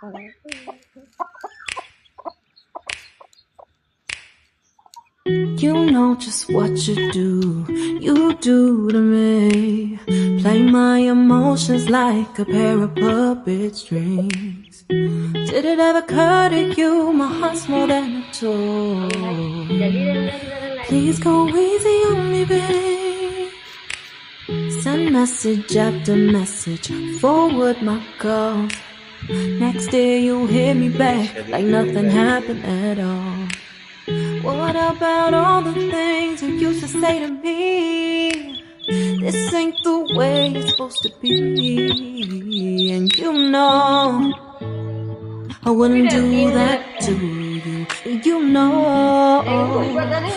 You know just what you do to me. Play my emotions like a pair of puppet strings. Did it ever occur to you my heart's more than a toy? Please go easy on me, babe. Send message after message, forward my calls. Next day you hit me back like nothing happened at all. What about all the things you used to say to me? This ain't the way it's supposed to be. And you know I wouldn't do that to you. You know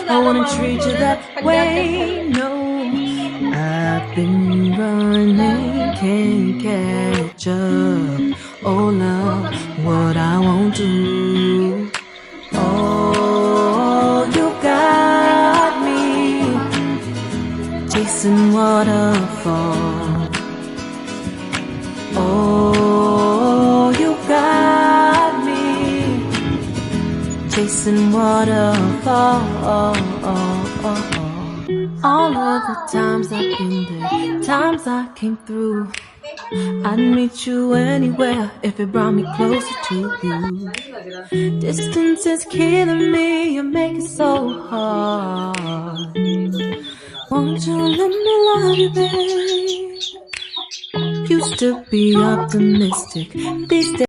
I wouldn't treat you that way. No, I've been running, can't catch up. Oh love, what I won't do. Oh, you got me chasing waterfall. Oh, you got me chasing waterfall. All of the times I've been there, times I came through, I'd meet you anywhere if it brought me closer to you. Distance is killing me, you make it so hard. Won't you let me love you, babe? Used to be optimistic, these days